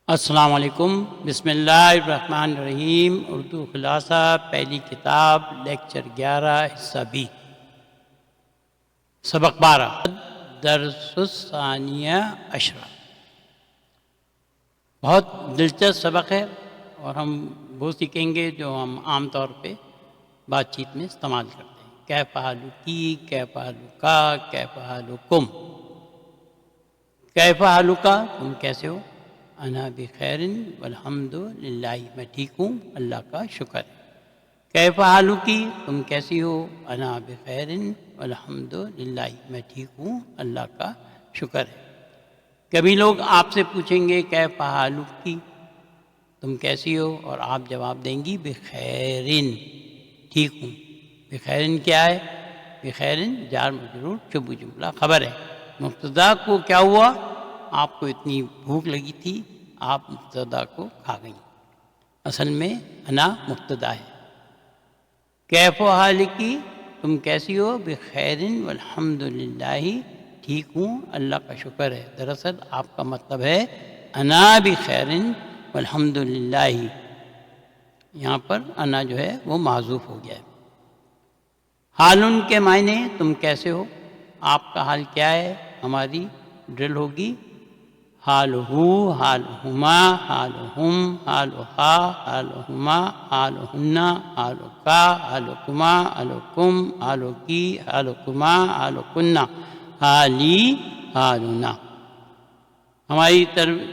السلام علیکم۔ بسم اللہ الرحمن الرحیم۔ اردو خلاصہ، پہلی کتاب، لیکچر 11، حصہ بی، سبق 12، درس الثانیہ عشرہ۔ بہت دلچسپ سبق ہے اور ہم وہ سیکھیں گے جو ہم عام طور پہ بات چیت میں استعمال کرتے ہیں۔ کیف حالکی، کیف حالکا، کیف حالکم۔ کیف حالکا، تم کیسے ہو؟ انا بخیر والحمد للہ، میں ٹھیک ہوں، اللہ کا شکر ہے۔ کیف حالکی، تم کیسی ہو؟ انا بخیر والحمد للہ، میں ٹھیک ہوں، اللہ کا شکر ہے۔ کبھی لوگ آپ سے پوچھیں گے کیف حالکی، تم کیسی ہو، اور آپ جواب دیں گی بخیر، ٹھیک ہوں۔ بخیر کیا ہے؟ بخیر جار مجرور شبہ جملہ خبر ہے۔ مبتدا کو کیا ہوا؟ آپ کو اتنی بھوک لگی تھی، آپ مبتدا کو کھا گئیں۔ اصل میں انا مبتدا ہے۔ کیف حالکی، تم کیسی ہو؟ بخیر والحمد للہ، ٹھیک ہوں، اللہ کا شکر ہے۔ دراصل آپ کا مطلب ہے انا بخیر والحمد للہ، یہاں پر انا جو ہے وہ معذوف ہو گیا ہے۔ حالن کے معنی تم کیسے ہو، آپ کا حال کیا ہے؟ ہماری ڈرل ہوگی حال ہو، حال ہما، حال ہم، حال ہا، حال ہما، حال ہننا، حال کا، حال کما، حال کم، حال کی، حال کما، حال کننا، حالی، حالنا۔ ہماری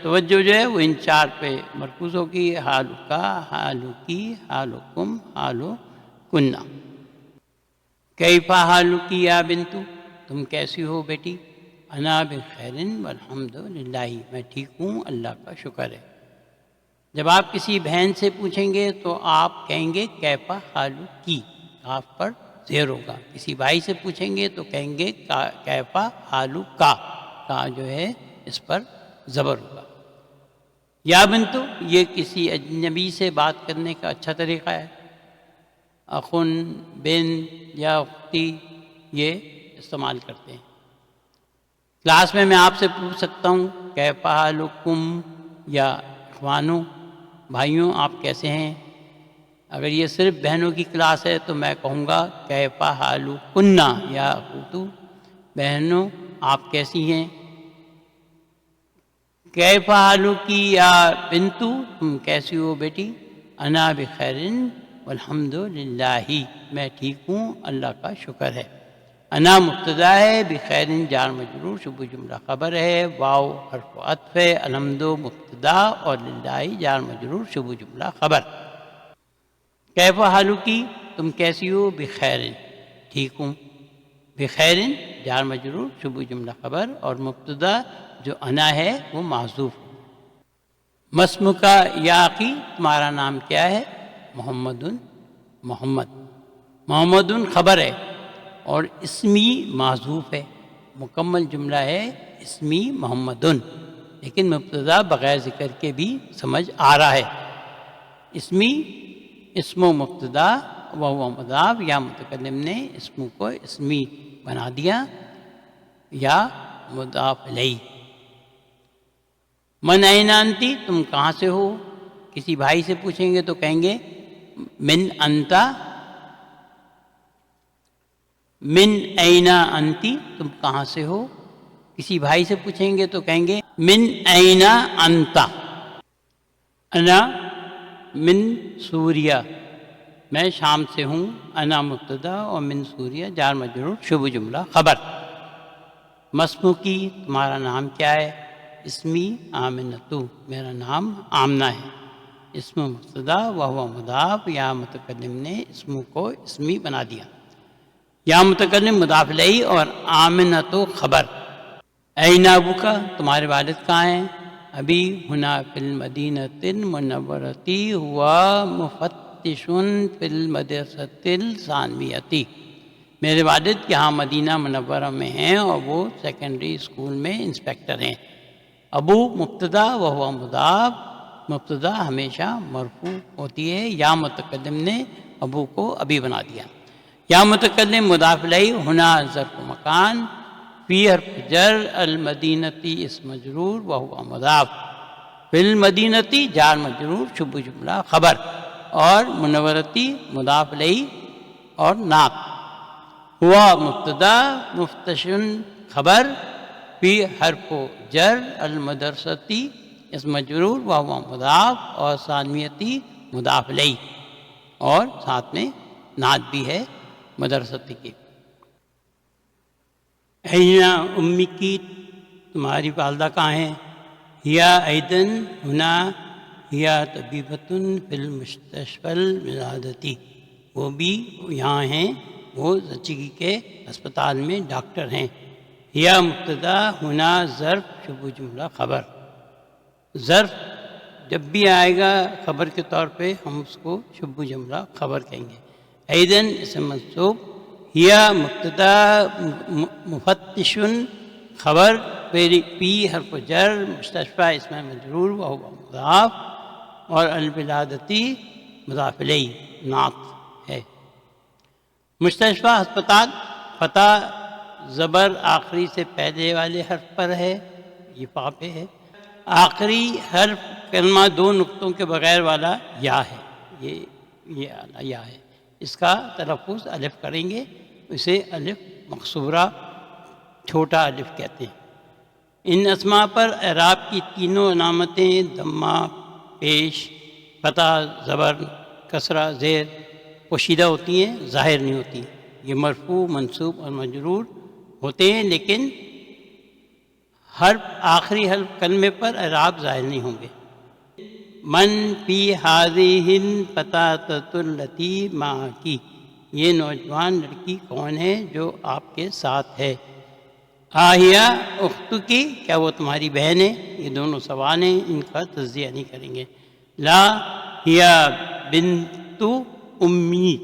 توجہ جو ہے وہ ان چار پہ مرکوز ہوگی، حال کا، حال کی، حال کم، حال کننا۔ کیف حالکی یا بنتو، تم کیسی ہو بیٹی؟ انا بخیر والحمد للہ، میں ٹھیک ہوں، اللہ کا شکر ہے۔ جب آپ کسی بہن سے پوچھیں گے تو آپ کہیں گے کیف حالکی، کاف پر زیر ہوگا۔ کسی بھائی سے پوچھیں گے تو کہیں گے کیف حالکا، کا جو ہے اس پر زبر ہوگا۔ یا بنتو، یہ کسی اجنبی سے بات کرنے کا اچھا طریقہ ہے۔ اخن، بن یا اختی، یہ استعمال کرتے ہیں۔ کلاس میں آپ سے پوچھ سکتا ہوں کیف حالکم، یا اخوانو، بھائیوں آپ کیسے ہیں۔ اگر یہ صرف بہنوں کی کلاس ہے تو میں کہوں گا کیف حالکنا یا اخوتو، بہنوں آپ کیسی ہیں۔ کیف حالکی یا بنتو، تم کیسی ہو بیٹی؟ انا بخیر والحمد للہ، میں ٹھیک ہوں، اللہ کا شکر ہے۔ انا مبتدا ہے، بخیر جار مجرور شبہ جملہ خبر ہے، واو حرف عطف ہے، الحمد مبتدا اور للہ جار مجرور شبہ جملہ خبر۔ کیف حالکی، تم کیسی ہو؟ بخیر، ٹھیک ہوں۔ بخیر جار مجرور شبہ جملہ خبر، اور مبتدا جو انا ہے وہ محذوف۔ مسم کا یا اخی، تمہارا نام کیا ہے؟ محمد، محمد۔ محمد خبر ہے اور اسمی محذوف ہے، مکمل جملہ ہے اسمی محمد، لیکن مبتدا بغیر ذکر کے بھی سمجھ آ رہا ہے۔ اسمی، اسم و مبتدا وہو مضاف، یا متکلم نے اسم کو اسمی بنا دیا یا مضاف الیہ۔ من این انتی، تم کہاں سے ہو؟ کسی بھائی سے پوچھیں گے تو کہیں گے من انتا، من این انتی، تم کہاں سے ہو۔ کسی بھائی سے پوچھیں گے تو کہیں گے من این انتا۔ انا من سوریہ، میں شام سے ہوں، انا مبتدا اور من سوریہ جار مجرور شبہ جملہ خبر۔ مسمو کی، تمہارا نام کیا ہے؟ اسمی آمنتو، میرا نام آمنہ ہے۔ اسم مبتدا وہو مضاف، یا متکلم نے اسم کو اسمی بنا دیا، یا متکلم مضاف الیہ اور آمنتو خبر۔ این ابوکا، تمہارے والد کہاں ہیں؟ ابھی ہنا فی المدینۃ المنورۃ ہوا مفتش فی المدرسۃ الثانویۃ، میرے والد یہاں مدینہ منورہ میں ہیں اور وہ سیکنڈری اسکول میں انسپیکٹر ہیں۔ ابو مبتدا وہو مضاف، مبتدا ہمیشہ مرفوع ہوتی ہے، یا متکلم نے ابو کو ابھی بنا دیا، یا متکلم مضاف الیہ، ہنا ظرف مکان، فی حرف جر، المدینتی اسم مجرور وہو مضاف، فی المدینتی جار مجرور شبہ جملہ خبر، اور منورتی مضاف الیہ اور نعت۔ ہوا مبتدا مفتشن خبر، فی حرف جر المدرستی اسم مجرور وہو مضاف، اور ثانویتی مضاف الیہ، اور ساتھ میں نعت بھی ہے مدرستی کی۔ اینا امی کی، تمہاری والدہ کہاں ہیں؟ ہیا ایدن ہنا ہیا طبیبتن فی المستشفی الولادتی، وہ بھی یہاں ہیں، وہ زچگی کے اسپتال میں ڈاکٹر ہیں۔ ہیا مبتدا ہنا ظرف شبہ جملہ خبر، ظرف جب بھی آئے گا خبر کے طور پہ ہم اس کو شبہ جملہ خبر کہیں گے۔ ایدن اسم منصوب، ہیا مبتدا مفتشن خبر، پی حرف جر مستشفی اسم مجرور وہو مضاف، اور الولادتی مضاف الیہ نعت ہے۔ مستشفی ہسپتال، فتح زبر آخری سے پہلے والے حرف پر ہے، یہ فا پہ ہے۔ آخری حرف کلمہ دو نقطوں کے بغیر والا یا ہے، یہ یا ہے، اس کا تلفظ الف کریں گے، اسے الف مقصورہ چھوٹا الف کہتے ہیں۔ ان اسماء پر اعراب کی تینوں علامتیں ضمہ، پیش، فتح زبر، کسرہ زیر پوشیدہ ہوتی ہیں، ظاہر نہیں ہوتی۔ یہ مرفوع، منصوب اور مجرور ہوتے ہیں، لیکن آخری حرف کلمے پر اعراب ظاہر نہیں ہوں گے۔ من فی ہذہ الفتاة التی معکی، یہ نوجوان لڑکی کون ہے جو آپ کے ساتھ ہے؟ آہیا اختو کی، کیا وہ تمہاری بہن ہے؟ یہ دونوں سوال ہیں، ان کا تجزیہ نہیں کریں گے۔ لا ہیا بنت امی،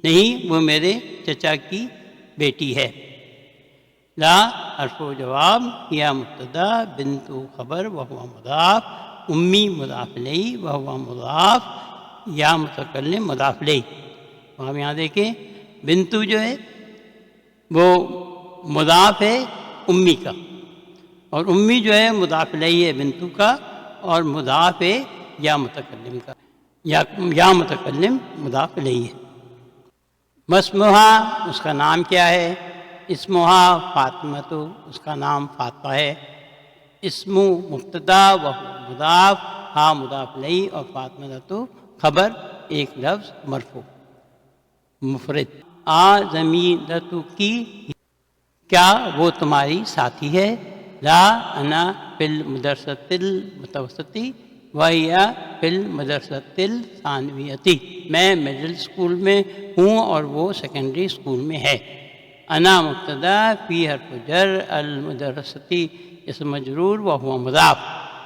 نہیں وہ میرے چچا کی بیٹی ہے۔ لا حرف و جواب، ہیا مبتدا بنت خبر وہو مضاف، امی مضاف الیہ وہو مضاف، یا متکلم مضاف الیہ۔ ہم یہاں دیکھیں بنتو جو ہے وہ مضاف ہے امی کا، اور امی جو ہے مضاف الیہ ہے بنتو کا، اور مضاف ہے یا متکلم کا، یا متکلم مضاف الیہ ہے۔ مسمہا، اس کا نام کیا ہے؟ اسمہا فاطمۃ، اس کا نام فاطمہ ہے۔ اسم مبتدا و مضاف، ہا مضاف الیہ اور فاطمۃ خبر، ایک لفظ مرفوع مفرد۔ زمیلۃ کی، کیا وہ تمہاری ساتھی ہے؟ لا انا فی المدرسۃ المتوسطی وہی فی المدرسۃ الثانویتی، میں مڈل اسکول میں ہوں اور وہ سیکنڈری اسکول میں ہے۔ انا مبتدا فی حرف جر المدرستی اسم مجرور وہو مضاف،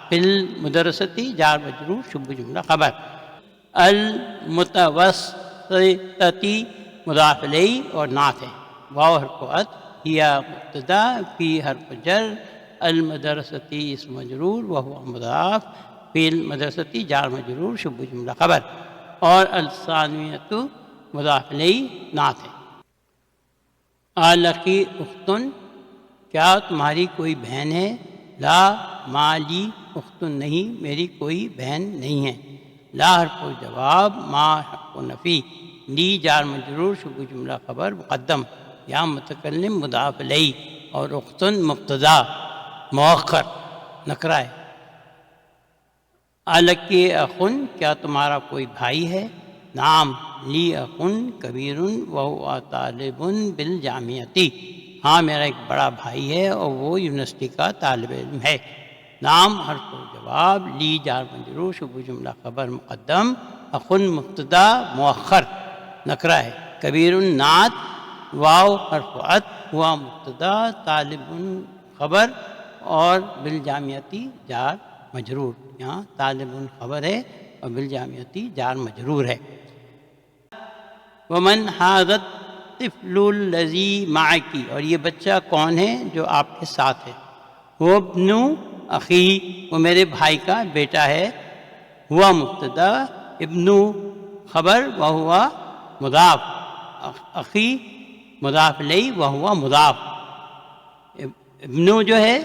فی المدرستی جار مجرور شبہ جملہ خبر۔ المتوسطتی مضاف الیہ اور نعت ہے۔ واو حرف عطف، ہیا مبتدا فی حرف جر المدرستی اسم مجرور وہو مضاف، فی المدرستی جار مجرور شبہ جملہ خبر، اور الثانویۃ مضاف الیہ نعت ہے۔ لکی اختن، کیا تمہاری کوئی بہن ہے؟ لا مالی اختن، نہیں میری کوئی بہن نہیں ہے۔ لا حرف و جواب، ما حرف و نفی، لی جار مجرور شبہ جملہ خبر مقدم، یا متکلم مضاف الیہ، اور اختن مبتدا مؤخر نکرہ ہے۔ لکی اخن، کیا تمہارا کوئی بھائی ہے؟ نعم لی اخن کبیر وہو طالب بالجامعتی، ہاں میرا ایک بڑا بھائی ہے اور وہ یونیورسٹی کا طالب علم ہے۔ نعم حرف و جواب، لی جار مجرور شبہ جملہ خبر مقدم، اخن مبتدا مؤخر نکرہ ہے، کبیر نعت، واو حرف عطف، ہوا مبتدا طالب خبر، اور بالجامعتی جار مجرور، یہاں طالب خبر ہے اور بالجامعتی جار مجرور ہے۔ ومن ھذا الطفل الذی معکی، اور یہ بچہ کون ہے جو آپ کے ساتھ ہے؟ وہ ابن اخی، وہ میرے بھائی کا بیٹا ہے۔ ہوا مبتدا، ابن خبر وہوا مضاف، اخی مضاف الیہ وہوا مضاف۔ ابن جو ہے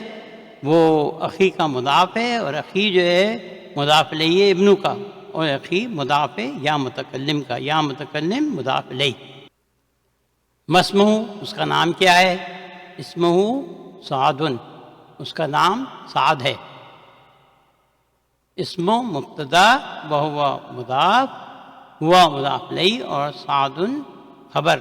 وہ اخی کا مضاف ہے، اور اخی جو ہے مضاف الیہ ہے ابنو کا، اور اخی مضاف ہے یا متکلم کا، یا متکلم مضاف الیہ۔ مسمہ اس کا نام کیا ہے؟ اسمہ سعد، اس کا نام سعد ہے۔ اسم مبتدا وہو مضاف، ہوا مضاف الیہ، اور سعد خبر۔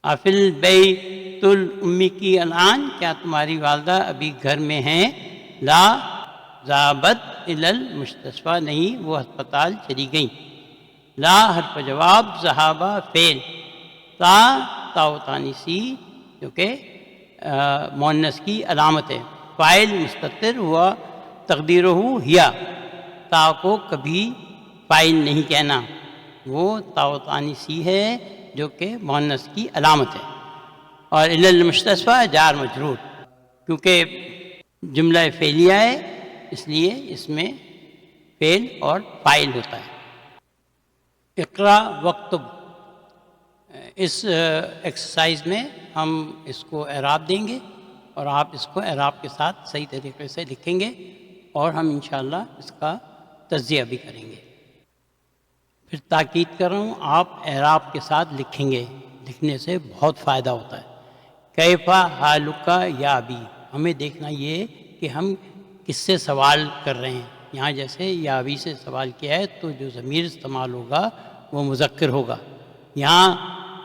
افل بیت الامی کی الان، کیا تمہاری والدہ ابھی گھر میں ہیں؟ لا ذهبت الی المستشفی، نہیں وہ ہسپتال چلی گئیں۔ لا حرف جواب، ذهب فعل، تا تانیسی جو کہ مؤنث کی علامت ہے، فاعل مستتر ہوا تقدیرہ ہیا، تا کو کبھی فاعل نہیں کہنا، وہ تا تانیسی ہے جو کہ مؤنث کی علامت ہے۔ اور الی المستشفی جار مجرور، کیونکہ جملہ فعلیہ ہے اس لیے اس میں فعل اور فاعل ہوتا ہے۔ اقرا وکتب، اس ایکسرسائز میں ہم اس کو اعراب دیں گے اور آپ اس کو اعراب کے ساتھ صحیح طریقے سے لکھیں گے، اور ہم انشاءاللہ اس کا تجزیہ بھی کریں گے۔ پھر تاکید کر رہا ہوں، آپ اعراب کے ساتھ لکھیں گے، لکھنے سے بہت فائدہ ہوتا ہے۔ کیفا حالک یا ابی، ہمیں دیکھنا یہ کہ ہم کس سے سوال کر رہے ہیں۔ یہاں جیسے یا ابی سے سوال کیا ہے تو جو ضمیر استعمال ہوگا وہ مذکر ہوگا۔ یہاں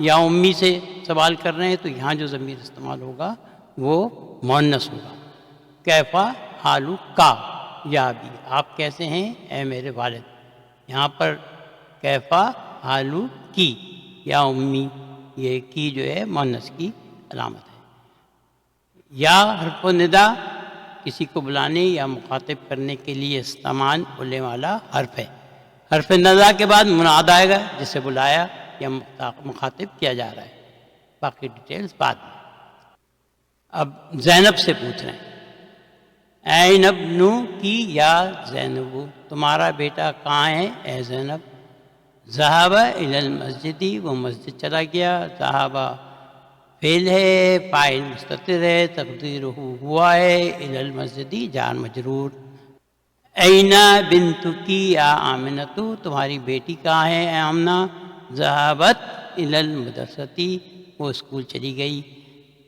یا امی سے سوال کر رہے ہیں تو یہاں جو ضمیر استعمال ہوگا وہ مؤنث ہوگا۔ کیفا حالک یا ابی، آپ کیسے ہیں اے میرے والد۔ یہاں پر کیفا حالو کی یا امی، یہ کی جو ہے مؤنث کی علامت ہے۔ یا حرف ندا، کسی کو بلانے یا مخاطب کرنے کے لیے استعمال ہونے والا حرف ہے۔ حرف ندا کے بعد مناد آئے گا جسے بلایا یا مخاطب کیا جا رہا ہے، باقی ڈیٹیلز بعد میں۔ اب زینب سے پوچھ رہے ہیں، این ابنو کی یا زینب، تمہارا بیٹا کہاں ہے اے زینب۔ ذهب الی المسجد، وہ مسجد چلا گیا۔ ذهب فعل ہے، فاعل مستتر ہے، تقدیرہ ہوا ہے، الی المسجد جار مجرور۔ این بنتک یا آمنۃ، تمہاری بیٹی کہاں ہے اے آمنہ۔ ذهبت الی المدرسۃ، وہ اسکول چلی گئی۔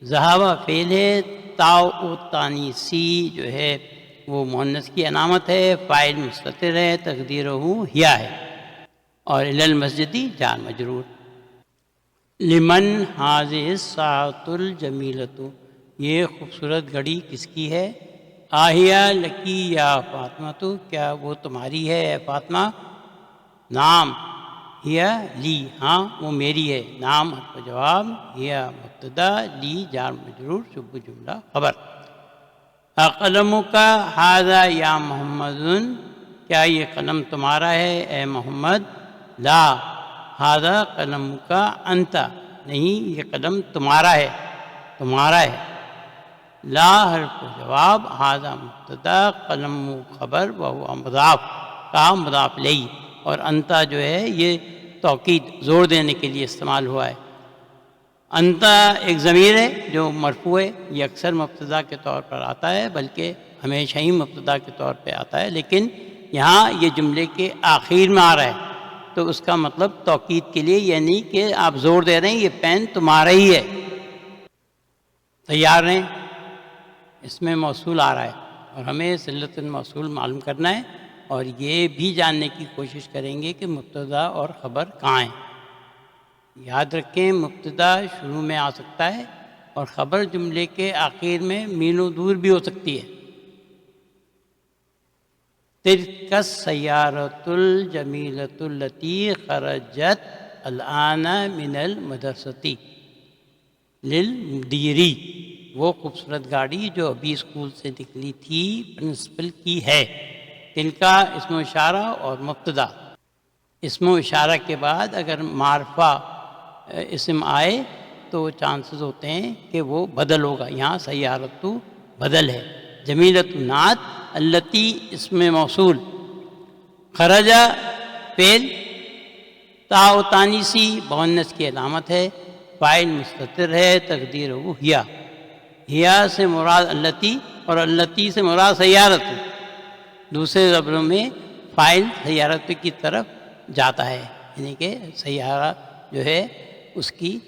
ذهب فعل ہے، تا تانیسی جو ہے وہ مؤنث کی علامت ہے، فاعل مستتر ہے، تقدیرہ ہیا ہے، اور الی المسجد جار مجرور۔ لمن ھذہ الساعۃ الجمیلۃ، یہ خوبصورت گھڑی کس کی ہے۔ آہیا لکی یا فاطمۃ، کیا وہ تمہاری ہے اے فاطمہ۔ نام ہیا لی، ہاں وہ میری ہے۔ نام حرف جواب، ہیا مبتدا، لی جار مجرور، شبہ جملہ خبر۔ اقلمک ھذا یا محمد، کیا یہ قلم تمہارا ہے اے محمد۔ لا ھذا قلمک انت، نہیں یہ قلم تمہارا ہے، تمہارا ہے۔ لا حرف جواب، ھذا مبتدا، قلم خبر، وہو مضاف، کا مضاف الیہ، اور انت جو ہے یہ توکید زور دینے کے لیے استعمال ہوا ہے۔ انت ایک ضمیر ہے جو مرفوع ہے، یہ اکثر مبتدا کے طور پر آتا ہے، بلکہ ہمیشہ ہی مبتدا کے طور پہ آتا ہے، لیکن یہاں یہ جملے کے آخر میں آ رہا ہے تو اس کا مطلب توکید کے لیے، یعنی کہ آپ زور دے رہے ہیں یہ پین تمہارا ہی ہے، تیار رہیں۔ اس میں موصول آ رہا ہے اور ہمیں صلۃ الموصول معلوم کرنا ہے، اور یہ بھی جاننے کی کوشش کریں گے کہ مبتدا اور خبر کہاں ہیں۔ یاد رکھیں مبتدا شروع میں آ سکتا ہے اور خبر جملے کے آخر میں میلوں دور بھی ہو سکتی ہے۔ تلک السیارۃ الجمیلۃ التی خرجت الآن من المدرسۃ للمدیر، وہ خوبصورت گاڑی جو ابھی اسکول سے نکلی تھی پرنسپل کی ہے۔ تلکا اسم و اشارہ اور مبتدا، اسم و اشارہ کے بعد اگر معرفہ اسم آئے تو چانسز ہوتے ہیں کہ وہ بدل ہوگا، یہاں سیارت بدل ہے۔ جمیلۃ نعت، التی اسم موصول، خرجہ فعل، تا و تانیسی مؤنث کی علامت ہے، فاعل مستتر ہے، تقدیرہ ہیا۔ ہیا سے مراد التی اور التی سے مراد سیارت، دوسرے زبروں میں فاعل سیارت کی طرف جاتا ہے، یعنی کہ سیارہ جو ہے اس کی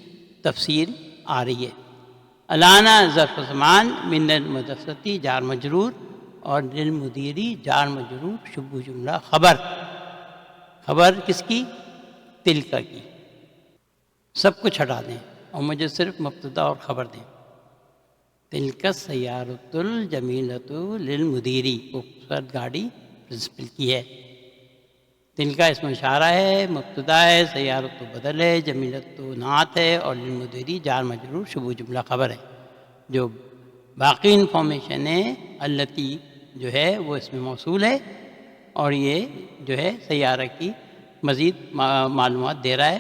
تفسیر آ رہی ہے۔ الانا ظرف زمان، من المدرستی جار مجرور، اور للمدیری جار مجرور شبہ جملہ خبر۔ خبر کس کی؟ تلکا کی۔ سب کچھ ہٹا دیں اور مجھے صرف مبتدا اور خبر دیں۔ تلک سیارۃ الجمیلۃ للمدیری، خوبصورت گاڑی پرنسپل کی ہے۔ تلکا اسم اشارہ ہے، مبتدا ہے، سیارۃ بدل ہے، جمیلۃ نعت ہے، اور للمدیری جار مجرور شبہ جملہ خبر ہے۔ جو باقی انفارمیشن ہے التی جو ہے وہ اس میں موصول ہے، اور یہ جو ہے سیارہ کی مزید معلومات دے رہا ہے۔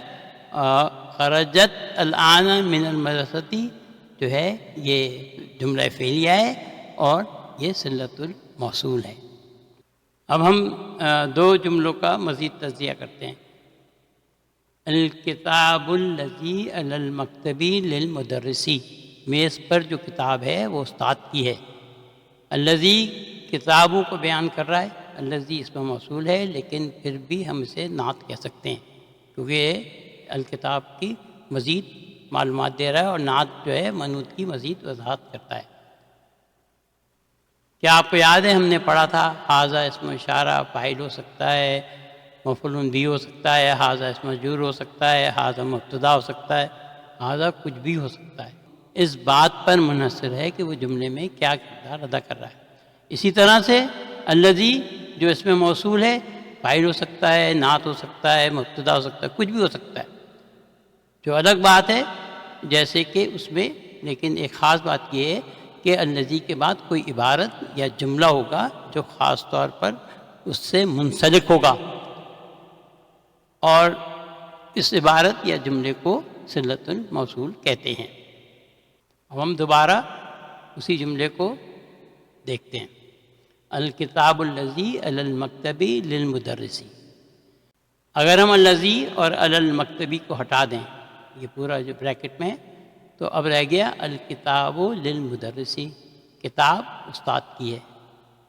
خرجت الآن من المدرستی جو ہے یہ جملہ فعلیہ ہے اور یہ صلۃ الموصول ہے۔ اب ہم دو جملوں کا مزید تجزیہ کرتے ہیں۔ الکتاب الذی علی المکتبی للمدرسی، میز پر جو کتاب ہے وہ استاد کی ہے۔ الذی کتابوں کو بیان کر رہا ہے، الذی اس میں موصول ہے، لیکن پھر بھی ہم اسے نعت کہہ سکتے ہیں کیونکہ یہ الکتاب کی مزید معلومات دے رہا ہے، اور نعت جو ہے منعوت کی مزید وضاحت کرتا ہے۔ کیا آپ کو یاد ہے ہم نے پڑھا تھا ھذا اسم اشارہ فاعل ہو سکتا ہے، مفعول بھی ہو سکتا ہے، ھذا اسم مجرور ہو سکتا ہے، ھذا مبتدا ہو سکتا ہے، ھذا کچھ بھی ہو سکتا ہے۔ اس بات پر منحصر ہے کہ وہ جملے میں کیا کردار ادا کر رہا ہے۔ اسی طرح سے الذی جو اس میں موصول ہے فاعل ہو سکتا ہے، نعت ہو سکتا ہے، مبتدا ہو سکتا ہے، کچھ بھی ہو سکتا ہے۔ جو الگ بات ہے جیسے کہ اس میں، لیکن ایک خاص بات یہ ہے کہ الذی کے بعد کوئی عبارت یا جملہ ہوگا جو خاص طور پر اس سے منسلک ہوگا، اور اس عبارت یا جملے کو صلۃ الموصول کہتے ہیں۔ اب ہم دوبارہ اسی جملے کو دیکھتے ہیں۔ الکتاب الذی علی المکتبی للمدرسی، اگر ہم الذی اور علی المکتبی کو ہٹا دیں، یہ پورا جو بریکٹ میں ہے، تو اب رہ گیا الکتاب للمدرسی، کتاب استاد کی ہے۔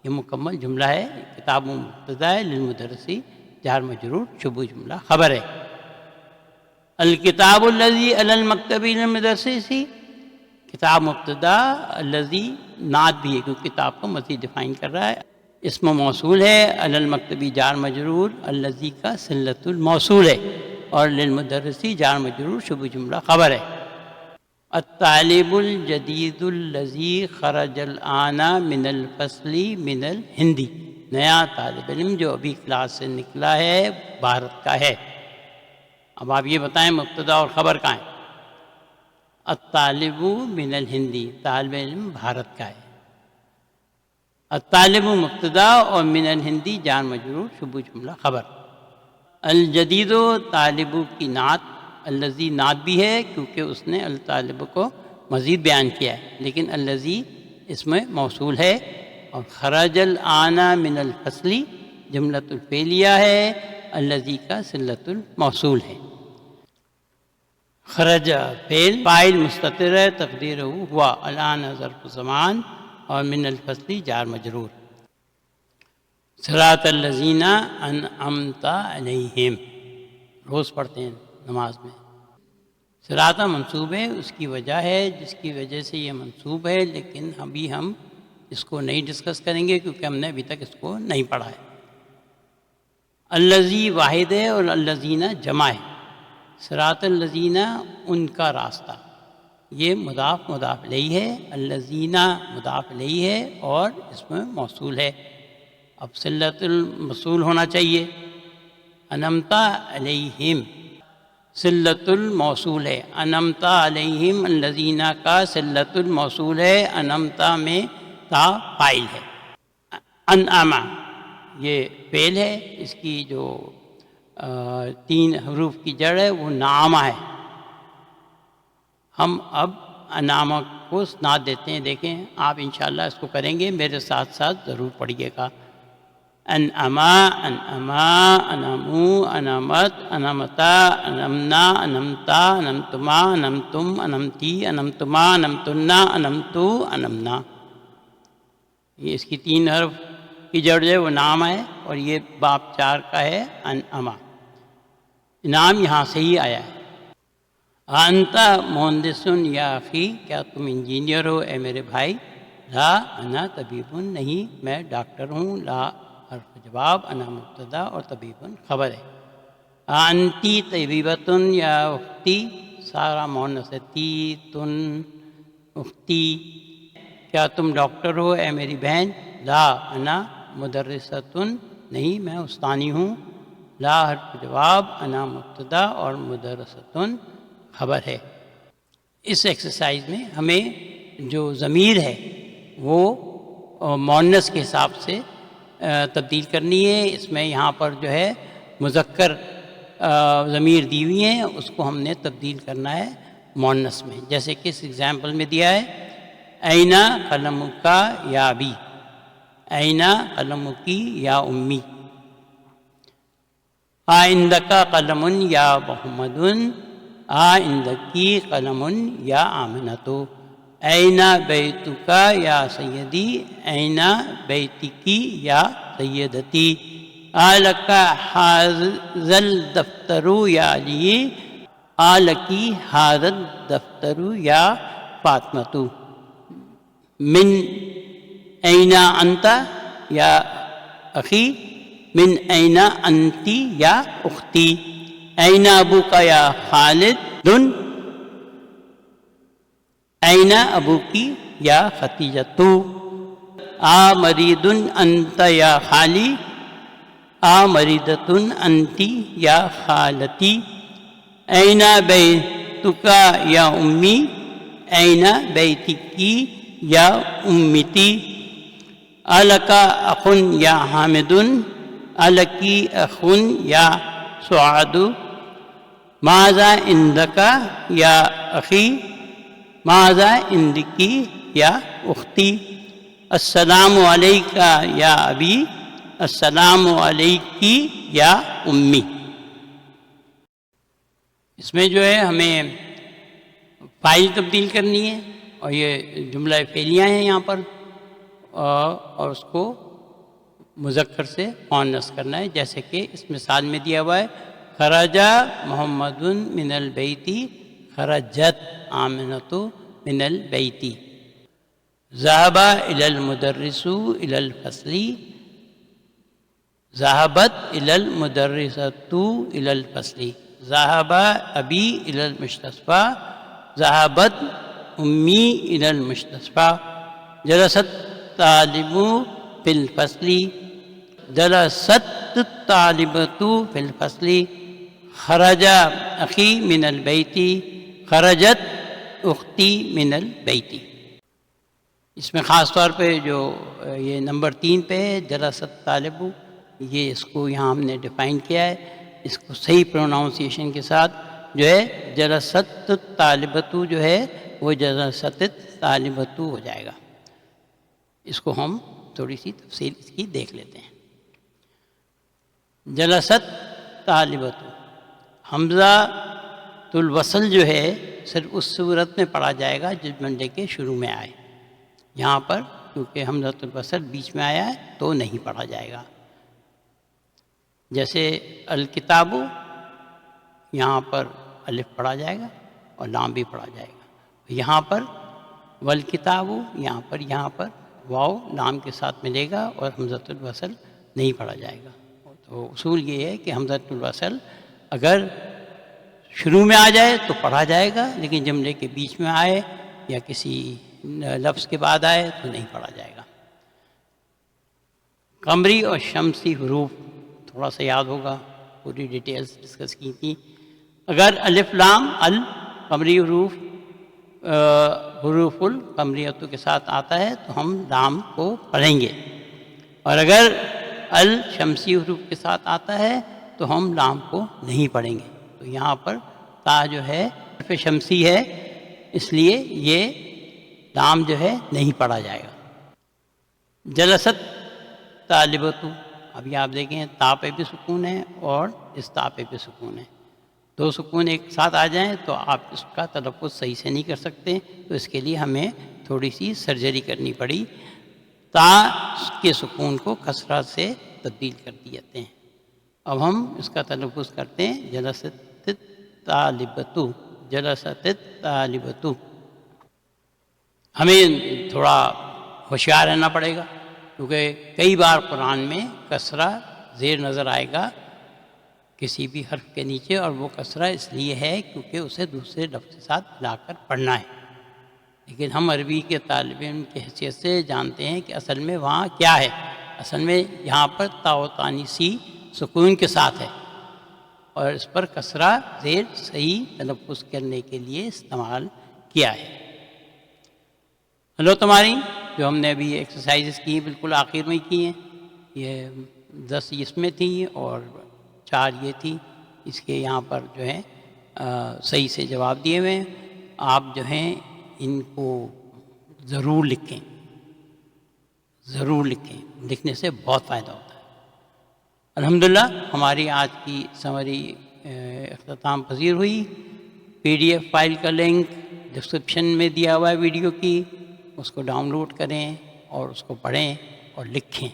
یہ مکمل جملہ ہے، کتاب مبتدا ہے، للمدرسی جار مجرور شبہ جملہ خبر ہے۔ الکتاب الذی علی المکتبی للمدرسی، کتاب مبتدا، الذی نعت بھی ہے کیونکہ کتاب کو مزید ڈیفائن کر رہا ہے۔ اسم موصول ہے، علی المکتبی جار مجرور، الذی کا صلۃ الموصول ہے، اور للمدرسی جار مجرور شبہ جملہ خبر ہے۔ الطالب الجدید الذی خرج الآن من الفصل من الہندی، نیا طالب علم جو ابھی کلاس سے نکلا ہے بھارت کا ہے۔ اب آپ یہ بتائیں مبتدا اور خبر کہاں ہے؟ الطالب من الہندی، طالب علم بھارت کا ہے۔ الطالب مبتدا اور من الہندی جار مجرور شبہ جملہ خبر۔ الجدید طالب کی نعت، الذی نعت بھی ہے کیونکہ اس نے الطالب کو مزید بیان کیا ہے، لیکن الذی اس میں موصول ہے، اور خرج الآن من الفصل جملۃ الفعلیہ ہے، الذی کا صلۃ الموصول ہے۔ خرج فعل، فاعل مستتر ہے، تقدیرہ ہوا، الآن ظرف زمان، اور من الفصل جار مجرور۔ صراط الذین انعمت علیہم، روز پڑھتے ہیں نماز میں۔ صراط منصوب ہے، اس کی وجہ ہے جس کی وجہ سے یہ منصوب ہے، لیکن ابھی ہم اس کو نہیں ڈسکس کریں گے کیونکہ ہم نے ابھی تک اس کو نہیں پڑھا ہے۔ الذی واحد ہے اور الذین جمع ہے۔ صراط الذین ان کا راستہ، یہ مضاف مضاف الیہ ہے، الذین مضاف الیہ ہے اور اس میں موصول ہے۔ اب صلۃ الموصول ہونا چاہیے۔ انعمت علیہم صلۃ الموصول ہے، انعمت علیہم الذین کا صلۃ الموصول ہے، انعمت میں تا فاعل ہے۔ انعم یہ فعل ہے، اس کی جو 3 حروف کی جڑ ہے وہ نعمہ ہے۔ ہم اب انعمہ کو اسناد دیتے ہیں، دیکھیں آپ انشاءاللہ اس کو کریں گے، میرے ساتھ ساتھ ضرور پڑھیے گا۔ انعما، انعما، انعمو، انعمت، انعمتا، انعمنا، انعمتا، انعمتما، انعمتم، انعمتی، انعمتما، انعمتنا، انعمتو، انعمنا. یہ اس کی 3 حرف کی جڑ جو ہے وہ نام ہے، اور یہ باب 4 کا ہے انعما. انعام یہاں سے ہی آیا ہے. انتا مہندسن یا اخی، کیا تم انجینئر ہو اے میرے بھائی؟ لا انا طبیب، نہیں میں ڈاکٹر ہوں. لا حرف جواب، انا مبتدا اور طبیب خبر ہے. انتی طبیبتن یا اختی، سارا مؤنث ہے. تی، تن، اختی. کیا تم ڈاکٹر ہو اے میری بہن؟ لا انا مدرستن، نہیں میں استانی ہوں. لا حرف جواب، انا مبتدا اور مدرستن خبر ہے. اس ایکسرسائز میں ہمیں جو ضمیر ہے وہ مؤنث کے حساب سے تبدیل کرنی ہے. اس میں یہاں پر جو ہے مذکر ضمیر دی ہوئی ہیں، اس کو ہم نے تبدیل کرنا ہے مؤنث میں. جیسے کہ اس ایگزامپل میں دیا ہے اینا قلمکا یا ابی، اینا قلمکی یا امی. آئندکا قلم یا محمد، آئندکی قلم یا آمنتو. اینا بیتکا یا سیدی، اینا بیتکی یا سیدتی. آلکا حاذا الدفتر یا علی، آلکی حاذا الدفتر یا فاطمتو. من اینا انتا یا اخی، من اینا انتی یا اختی. اینا ابوکا یا خالد، اینا ابوکی یا ختیجتو. آ مریض انت یا خالی، آ مریضۃ انتی یا خالتی. اینا بیتکا یا امی، اینا بیتکی یا امتی. الکا اخن یا حامد، الکی اخن یا سعاد. ماذا عندکا یا اخی، ماذا عندکی یا اختی. السلام علیکا یا ابی، السلام علیکی یا امی. اس میں جو ہے ہمیں فاعل تبدیل کرنی ہے، اور یہ جملہ فعلیہ ہیں یہاں پر، اور اس کو مذکر سے مؤنث کرنا ہے. جیسے کہ اس مثال میں دیا ہوا ہے خرجا محمد من البیت، خرجت آمنۃ من البیت. ذهب الی المدرس الی الفصل، ذهبت الی المدرسۃ الی الفصل. ذهب ابی الی المستشفى، ذهبت امی الی المستشفى. جلست طالب فی الفصل، جلست الطالبۃ فی الفصل. خرج اخی من البیت، خرجت اختی من البیت. اس میں خاص طور پہ جو یہ نمبر 3 پہ ہے جلست طالب، یہ اس کو یہاں ہم نے ڈیفائن کیا ہے. اس کو صحیح پروناؤنسیشن کے ساتھ جو ہے جلست طالبۃ جو ہے وہ جلست طالبۃ ہو جائے گا. اس کو ہم تھوڑی سی تفصیل اس کی دیکھ لیتے ہیں. جلست طالبۃ، حمزہ الوصل جو ہے صرف اس صورت میں پڑھا جائے گا جس جملے کے شروع میں آئے. یہاں پر کیونکہ حمزہ الوصل بیچ میں آیا ہے تو نہیں پڑھا جائے گا. جیسے الکتاب، یہاں پر الف پڑھا جائے گا اور لام بھی پڑھا جائے گا. یہاں پر والکتاب، یہاں پر واو لام کے ساتھ ملے گا اور حمزہ الوصل نہیں پڑھا جائے گا. تو اصول یہ ہے کہ حمزہ الوصل اگر شروع میں آ جائے تو پڑھا جائے گا، لیکن جملے کے بیچ میں آئے یا کسی لفظ کے بعد آئے تو نہیں پڑھا جائے گا. قمری اور شمسی حروف تھوڑا سا یاد ہوگا، پوری ڈیٹیلز ڈسکس کی تھی. اگر الف لام قمری حروف القمریتوں کے ساتھ آتا ہے تو ہم لام کو پڑھیں گے، اور اگر الشمسی حروف کے ساتھ آتا ہے تو ہم لام کو نہیں پڑھیں گے. تو یہاں پر تا جو ہے حرف شمسی ہے، اس لیے یہ لام جو ہے نہیں پڑھا جائے گا. جلست طالبۃ، ابھی آپ دیکھیں تا پہ بھی سکون ہے اور اس تا پہ بھی سکون ہے، دو سکون ایک ساتھ آ جائیں تو آپ اس کا تلفظ صحیح سے نہیں کر سکتے، تو اس کے لیے ہمیں تھوڑی سی سرجری کرنی پڑی، تا کے سکون کو کسرہ سے تبدیل کر دیے جاتے ہیں۔ اب ہم اس کا تلفظ کرتے ہیں جلست طالبتو، جلست طالبتو۔ ہمیں تھوڑا ہوشیار رہنا پڑے گا، کیونکہ کئی بار قرآن میں کسرہ زیر نظر آئے گا کسی بھی حرف کے نیچے، اور وہ کسرہ اس لیے ہے کیونکہ اسے دوسرے لفظ کے ساتھ ملا کر پڑھنا ہے، لیکن ہم عربی کے طالب علم کی حیثیت سے جانتے ہیں کہ اصل میں وہاں کیا ہے۔ اصل میں یہاں پر تا و تانیثی سکون کے ساتھ ہے، اور اس پر کسرہ زیر صحیح تلفظ کرنے کے لیے استعمال کیا ہے۔ ہلو تمہاری جو ہم نے ابھی ایکسرسائزز کی بالکل آخر میں کی ہیں، یہ 10 اس میں تھیں اور 4 یہ تھی، اس کے یہاں پر جو ہے صحیح سے جواب دیے ہوئے ہیں۔ آپ جو ہیں ان کو ضرور لکھیں، ضرور لکھیں، لکھنے سے بہت فائدہ ہوتا ہے۔ الحمدللہ ہماری آج کی سمری اختتام پذیر ہوئی۔ PDF فائل کا لنک ڈسکرپشن میں دیا ہوا ہے ویڈیو کی، اس کو ڈاؤن لوڈ کریں اور اس کو پڑھیں اور لکھیں۔